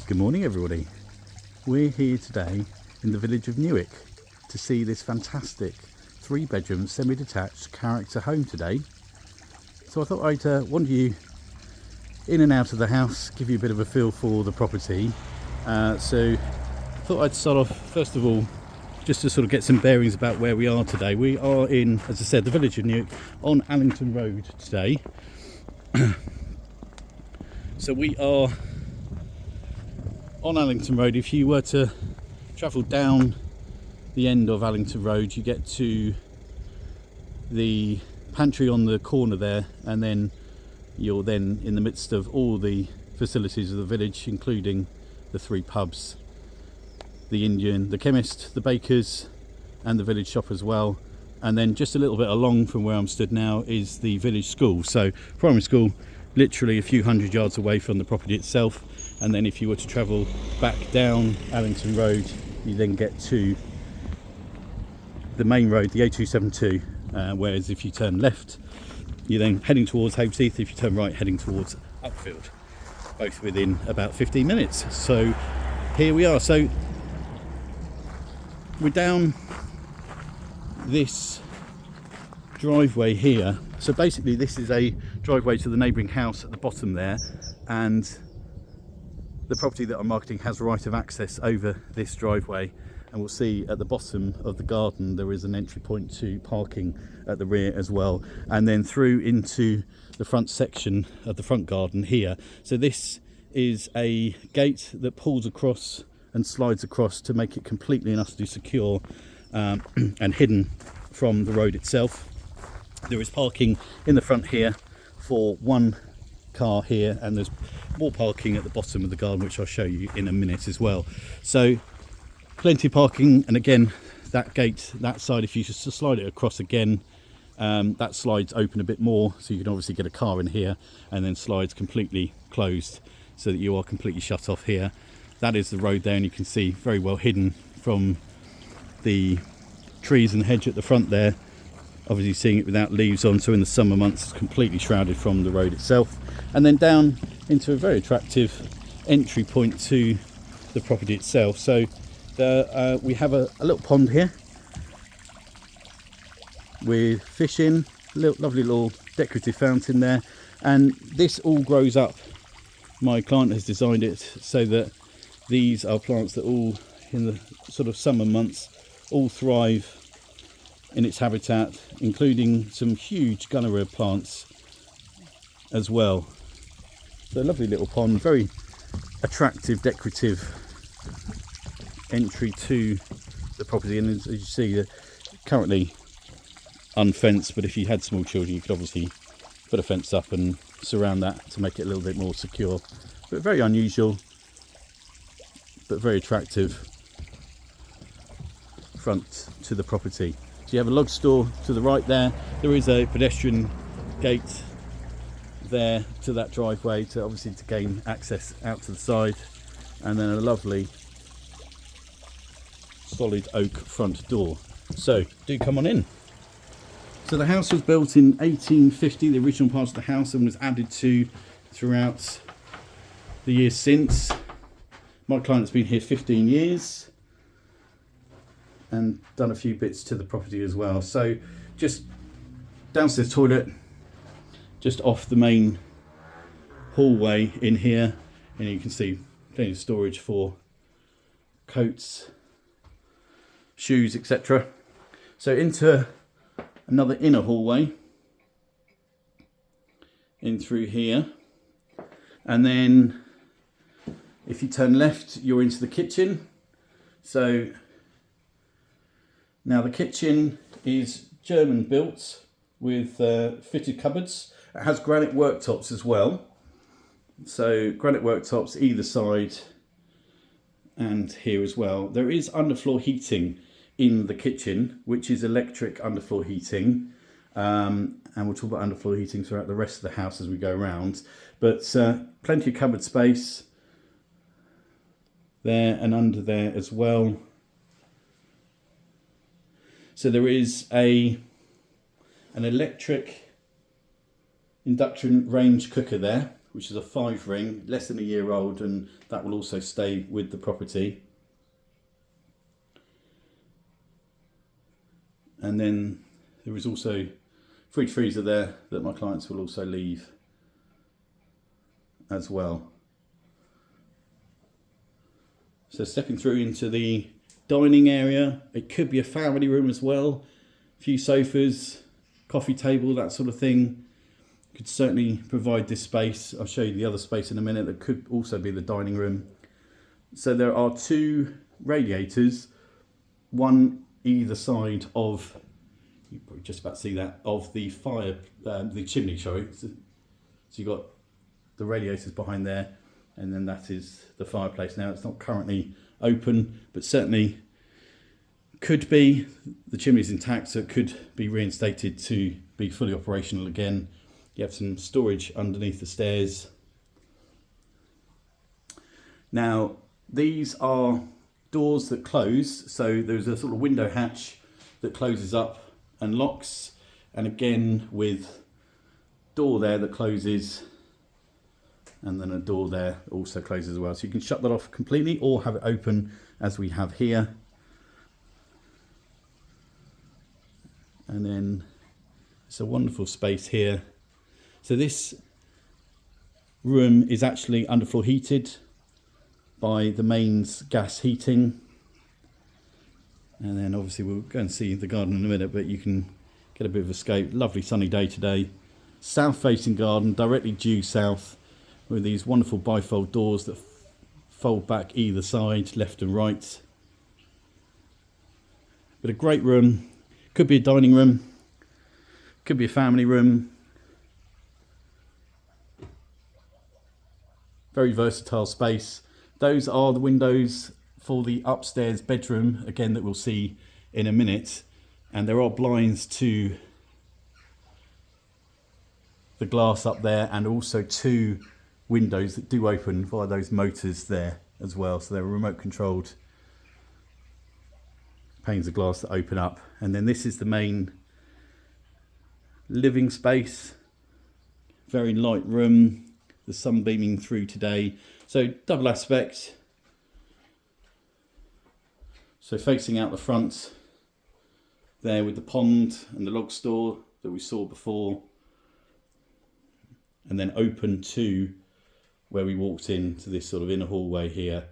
Good morning everybody. We're here today in the village of Newick to see this fantastic 3-bedroom semi-detached character home today. So I thought I'd wander you in and out of the house, give you a bit of a feel for the property. So I thought I'd start off first of all just to sort of get some bearings about where we are today. We are in, as I said, the village of Newick on Allington Road today. So we are on Allington Road. If you were to travel down the end of Allington Road, you get to the pantry on the corner there, and then you're then in the midst of all the facilities of the village, including the 3 pubs, the Indian, the chemist, the bakers, and the village shop as well. And then just a little bit along from where I'm stood now is the village school. So primary school literally a few hundred yards away from the property itself. And then if you were to travel back down Allington Road, you then get to the main road, the A272, whereas if you turn left, you're then heading towards Heath. If you turn right, heading towards Upfield, both within about 15 minutes. So here we are. So we're down this driveway here. So basically this is a driveway to the neighbouring house at the bottom there, and the property that I'm marketing has right of access over this driveway. And we'll see at the bottom of the garden there is an entry point to parking at the rear as well, and then through into the front section of the front garden here. So this is a gate that pulls across and slides across to make it completely and utterly secure and hidden from the road itself. There is parking in the front here for 1 car here, and there's more parking at the bottom of the garden, which I'll show you in a minute as well. So plenty of parking, and again that gate, that side, if you just slide it across again, that slides open a bit more, so you can obviously get a car in here, and then slides completely closed so that you are completely shut off here. That is the road there, and you can see very well hidden from the trees and hedge at the front there. Obviously seeing it without leaves on, so in the summer months it's completely shrouded from the road itself. And then down into a very attractive entry point to the property itself. So we have a little pond here with fish in, lovely little decorative fountain there, and this all grows up. My client has designed it so that these are plants that all in the sort of summer months all thrive in its habitat, including some huge gonorrhea plants as well. So a lovely little pond, very attractive decorative entry to the property. And as you see, currently unfenced, but if you had small children you could obviously put a fence up and surround that to make it a little bit more secure. But very unusual, but very attractive front to the property. So you have a log store to the right there. There is a pedestrian gate there to that driveway to obviously to gain access out to the side, and then a lovely solid oak front door. So do come on in. So the house was built in 1850, the original part of the house, and was added to throughout the years since. My client's been here 15 years and done a few bits to the property as well. So just downstairs toilet, just off the main hallway in here, and you can see plenty of storage for coats, shoes, etc. So into another inner hallway in through here, and then if you turn left you're into the kitchen. So now the kitchen is German built with fitted cupboards. It has granite worktops as well. So granite worktops either side and here as well. There is underfloor heating in the kitchen, which is electric underfloor heating. And we'll talk about underfloor heating throughout the rest of the house as we go around. But plenty of cupboard space there and under there as well. So there is an electric induction range cooker there, which is a 5 ring, less than a year old, and that will also stay with the property. And then there is also fridge freezer there that my clients will also leave as well. So stepping through into the dining area, it could be a family room as well. A few sofas, coffee table, that sort of thing. Could certainly provide this space. I'll show you the other space in a minute that could also be the dining room. So there are 2 radiators, one either side of, you probably just about see that, of the the chimney, sorry. So you've got the radiators behind there, and then that is the fireplace. Now it's not currently open, but certainly could be. The chimney's intact, so it could be reinstated to be fully operational again. You have some storage underneath the stairs. Now, these are doors that close, so there's a sort of window hatch that closes up and locks, and again with door there that closes, and then a door there that also closes as well. So you can shut that off completely or have it open as we have here. And then it's a wonderful space here. So this room is actually underfloor heated by the mains gas heating. And then obviously we'll go and see the garden in a minute, but you can get a bit of escape. Lovely sunny day today. South facing garden, directly due south, with these wonderful bifold doors that fold back either side, left and right. But a great room. Could be a dining room, could be a family room. Very versatile space. Those are the windows for the upstairs bedroom, again, that we'll see in a minute. And there are blinds to the glass up there, and also 2 windows that do open via those motors there as well. So they're remote controlled panes of glass that open up. And then this is the main living space. Very light room. The sun beaming through today. So double aspect. So facing out the front there with the pond and the log store that we saw before. And then open to where we walked into this sort of inner hallway here.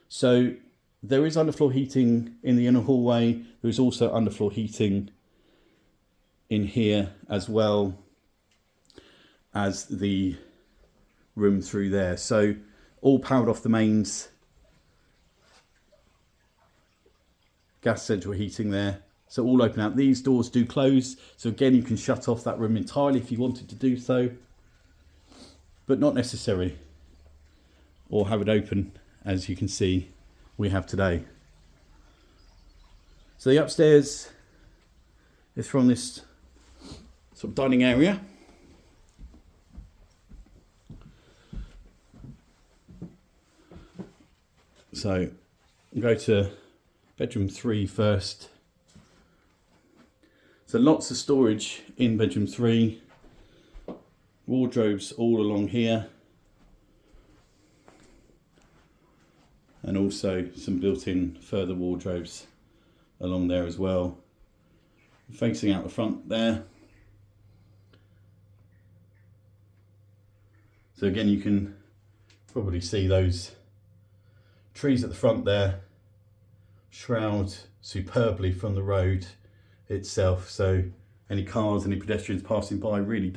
So there is underfloor heating in the inner hallway. There is also underfloor heating in here as well as the room through there. So all powered off the mains gas central heating there. So all open out. These doors do close. So again, you can shut off that room entirely if you wanted to do so, but not necessary, or have it open as you can see we have today. So the upstairs is from this sort of dining area. So we'll go to bedroom 3 first. So lots of storage in bedroom 3. Wardrobes all along here. And also some built-in further wardrobes along there as well. Facing out the front there. So again, you can probably see those trees at the front there shroud superbly from the road itself. So any cars, any pedestrians passing by really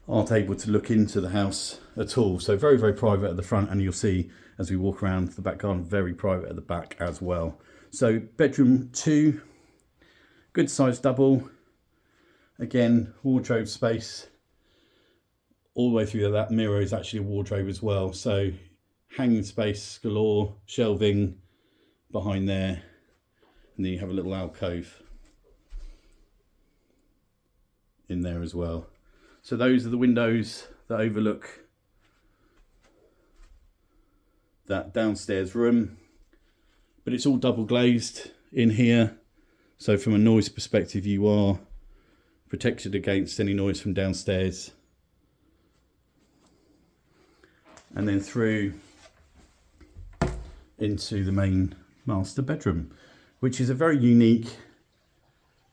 aren't able to look into the house at all. So very, very private at the front, and you'll see as we walk around the back garden, very private at the back as well. So bedroom 2, good size double. Again, wardrobe space all the way through. That mirror is actually a wardrobe as well. So hanging space galore, shelving behind there, and then you have a little alcove in there as well. So those are the windows that overlook that downstairs room, but it's all double glazed in here. So from a noise perspective, you are protected against any noise from downstairs. and then through into the main master bedroom, which is a very unique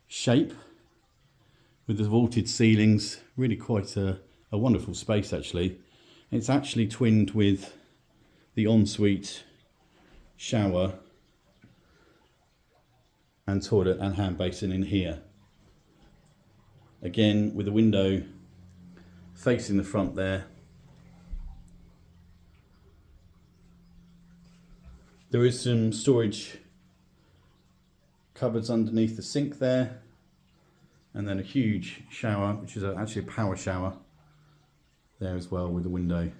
shape with the vaulted ceilings. Really quite a wonderful space actually. It's actually twinned with the ensuite shower and toilet and hand basin in here. Again with a window facing the front there. There is some storage cupboards underneath the sink there, and then a huge shower, which is actually a power shower there as well, with a window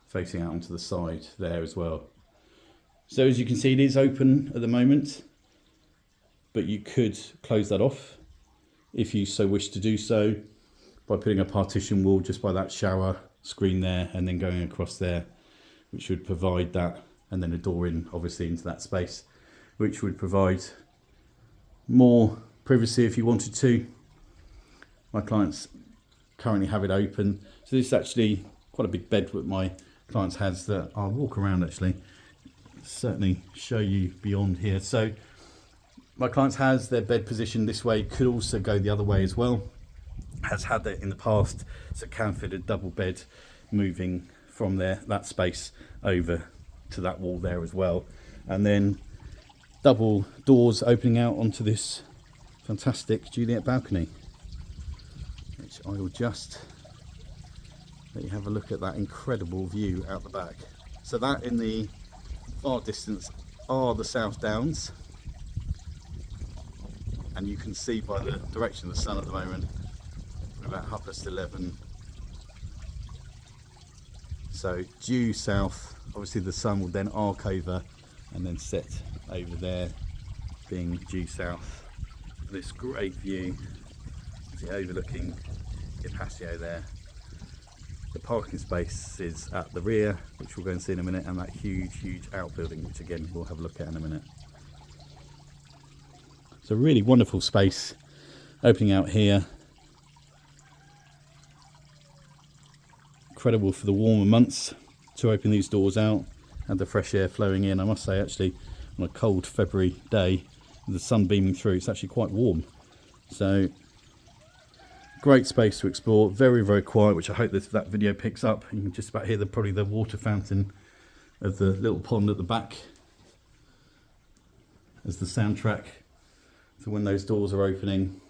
facing out onto the side there as well. So as you can see, it is open at the moment, but you could close that off if you so wish to do so by putting a partition wall just by that shower screen there, and then going across there, which would provide that, and then a door in obviously into that space, which would provide more privacy if you wanted to. My clients currently have it open, so this is actually quite a big bed that my clients has, that I'll walk around actually, certainly show you beyond here. So my clients has their bed positioned this way, could also go the other way as well, has had that in the past, so can fit a double bed moving from there, that space over to that wall there as well, and then double doors opening out onto this fantastic Juliet balcony, which I will just let you have a look at that incredible view out the back. So that in the far distance are the South Downs, and you can see by the direction of the sun at the moment, about 11:30. So due south, obviously the sun will then arc over and then set over there, being due south. This great view, overlooking your patio there. The parking space is at the rear, which we'll go and see in a minute, and that huge outbuilding, which again we'll have a look at in a minute. It's a really wonderful space opening out here. Incredible for the warmer months to open these doors out and the fresh air flowing in. I must say actually, on a cold February day with the sun beaming through, it's actually quite warm. So great space to explore, very quiet, which I hope that video picks up. You can just about hear probably the water fountain of the little pond at the back as the soundtrack for when those doors are opening.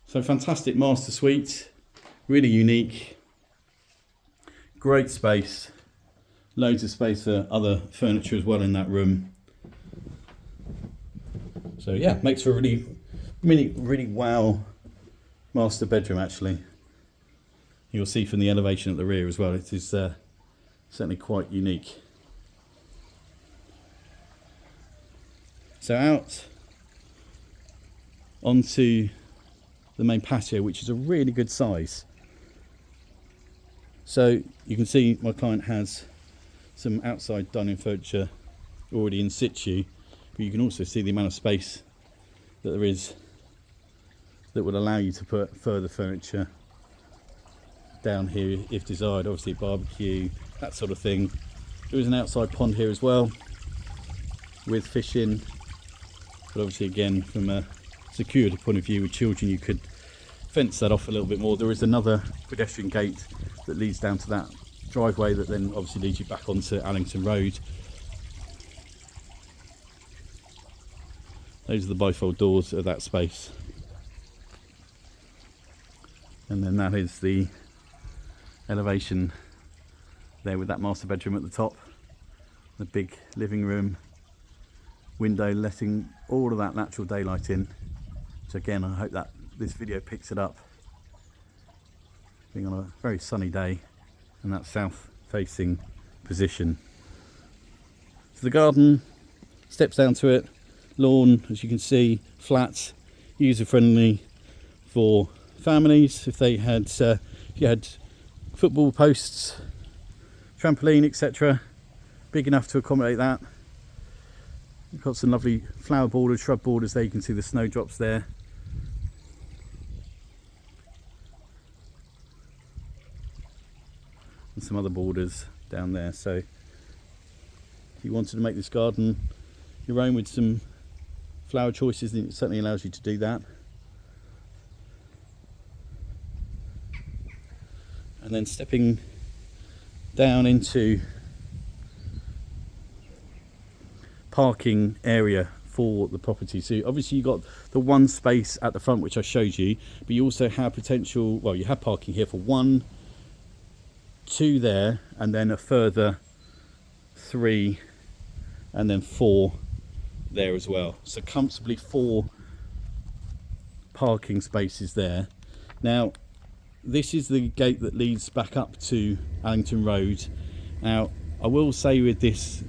So fantastic master suite, really unique, great space, loads of space for other furniture as well in that room. So yeah, makes for a really wow master bedroom actually. You'll see from the elevation at the rear as well, it is certainly quite unique. So out onto the main patio, which is a really good size. So you can see my client has some outside dining furniture already in situ, but you can also see the amount of space that there is that would allow you to put further furniture down here if desired. Obviously barbecue, that sort of thing. There is an outside pond here as well with fish in, but obviously again from a security point of view with children you could fence that off a little bit more. There is another pedestrian gate that leads down to that driveway that then obviously leads you back onto Allington Road. Those are the bifold doors of that space, and then that is the elevation there with that master bedroom at the top, the big living room window letting all of that natural daylight in. So again, I hope that this video picks it up, being on a very sunny day and that south facing position. So the garden, steps down to it, lawn as you can see, flat, user friendly for families. If they had, if you had football posts, trampoline, etc., big enough to accommodate that. You've got some lovely flower borders, shrub borders there. You can see the snowdrops there. and some other borders down there. So if you wanted to make this garden your own with some flower choices, then it certainly allows you to do that. And then stepping down into parking area for the property. So obviously you've got the one space at the front which I showed you, but you also have potential, well, you have parking here for 1, 2 there, and then a further 3 and then 4 there as well. So comfortably 4 parking spaces there. Now this is the gate that leads back up to Allington Road. Now I will say with this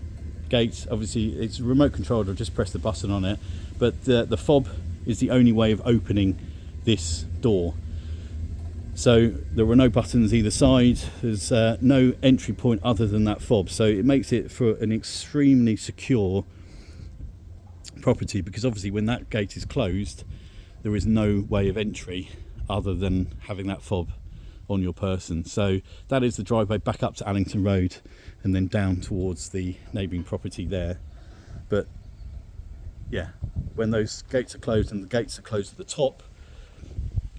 gate, obviously it's remote controlled, I'll just press the button on it, but the fob is the only way of opening this door. So there were no buttons either side, there's no entry point other than that fob, so it makes it for an extremely secure property, because obviously when that gate is closed there is no way of entry other than having that fob on your person. So that is the driveway back up to Allington Road and then down towards the neighbouring property there. But yeah, when those gates are closed, and the gates are closed at the top,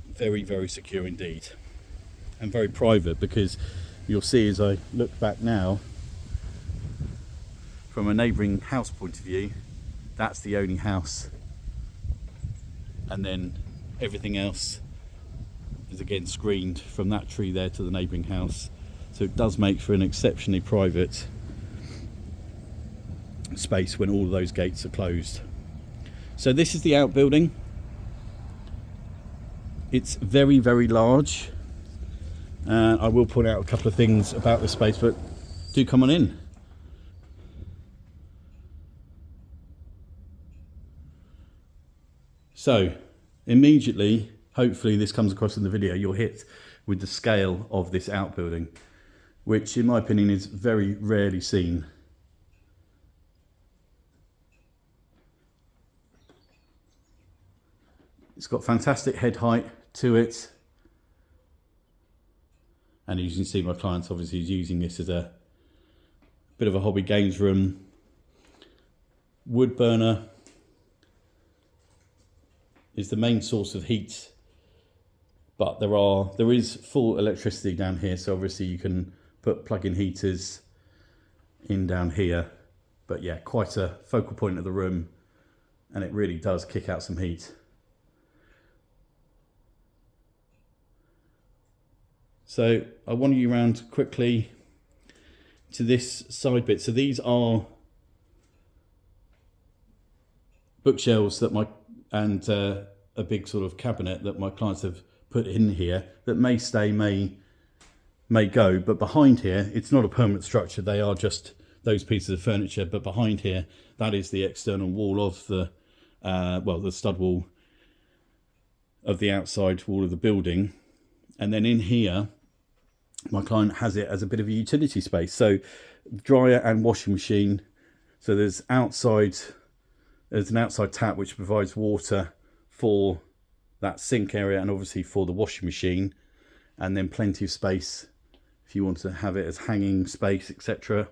very, very secure indeed, and very private, because you'll see as I look back now from a neighbouring house point of view, that's the only house, and then everything else is again screened from that tree there to the neighbouring house. So it does make for an exceptionally private space when all of those gates are closed. So this is the outbuilding. It's very, very large. I will point out a couple of things about this space, but do come on in. So immediately, hopefully this comes across in the video, you're hit with the scale of this outbuilding, which in my opinion is very rarely seen. It's got fantastic head height to it, and as you can see, my client obviously is using this as a bit of a hobby games room. Wood burner is the main source of heat, but there is full electricity down here, so obviously you can put plug-in heaters in down here. But yeah, quite a focal point of the room, and it really does kick out some heat. So I wander you around quickly to this side bit. So these are bookshelves that a big sort of cabinet that my clients have put in here that may stay, may go, but behind here it's not a permanent structure. They are just those pieces of furniture, but behind here, that is the external wall of the the stud wall of the outside wall of the building. And then in here, my client has it as a bit of a utility space, so dryer and washing machine. So there's an outside tap which provides water for that sink area and obviously for the washing machine, and then plenty of space if you want to have it as hanging space, etc.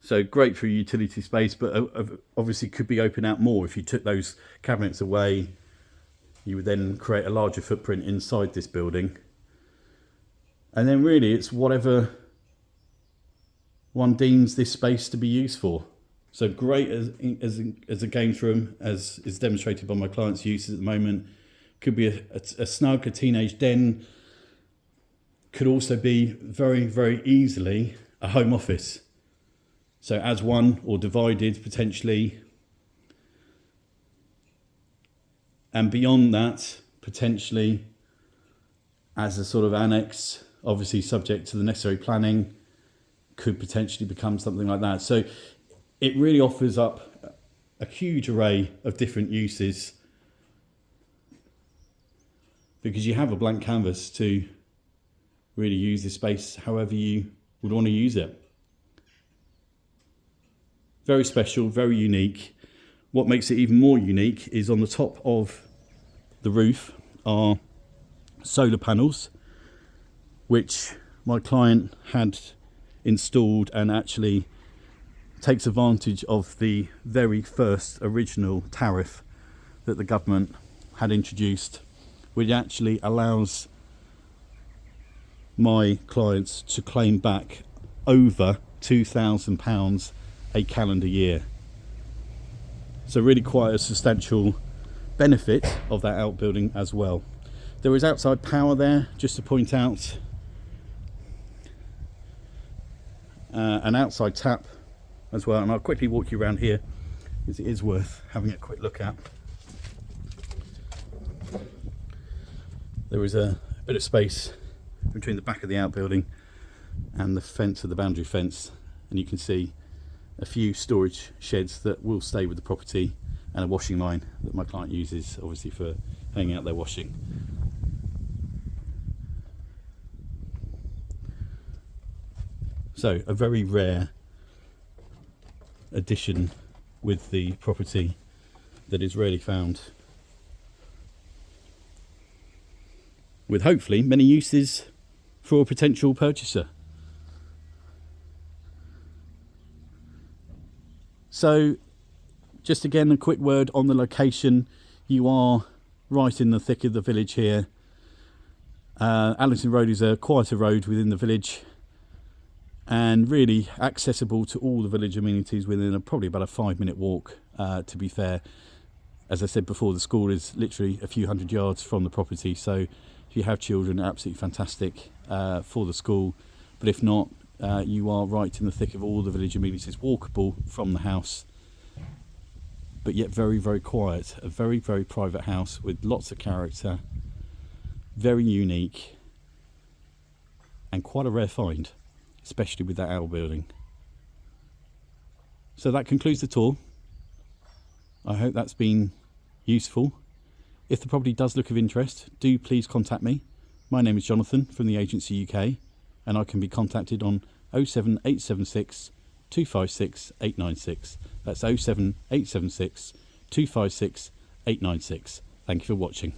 So great for utility space, but obviously could be open out more. If you took those cabinets away, you would then create a larger footprint inside this building. And then really it's whatever one deems this space to be used for. So great as a games room, as is demonstrated by my client's uses at the moment. Could be a snug, a teenage den. Could also be very, very easily a home office. So as one, or divided potentially. And beyond that, potentially as a sort of annex, obviously subject to the necessary planning, could potentially become something like that. So it really offers up a huge array of different uses, because you have a blank canvas to really use this space however you would want to use it. Very special, very unique. What makes it even more unique is on the top of the roof are solar panels, which my client had installed and actually takes advantage of the very first original tariff that the government had introduced, which actually allows my clients to claim back over £2,000 a calendar year. So really quite a substantial benefit of that outbuilding as well. There is outside power there, just to point out, an outside tap as well, and I'll quickly walk you around here because it is worth having a quick look at. There is a bit of space between the back of the outbuilding and the fence of the boundary fence, and you can see a few storage sheds that will stay with the property and a washing line that my client uses obviously for hanging out their washing. So a very rare addition with the property that is rarely found, with hopefully many uses for a potential purchaser. So just again a quick word on the location. You are right in the thick of the village here. Allington Road is a quieter road within the village and really accessible to all the village amenities within probably about a 5-minute walk, to be fair. As I said before, the school is literally a few hundred yards from the property, so if you have children, absolutely fantastic for the school. But if not, you are right in the thick of all the village amenities, walkable from the house, but yet very, very quiet. A very, very private house with lots of character, very unique, and quite a rare find, especially with that outbuilding. So that concludes the tour. I hope that's been useful. If the property does look of interest, do please contact me. My name is Jonathan from the Agency UK, and I can be contacted on 07876 256 896. That's 07876 256 896. Thank you for watching.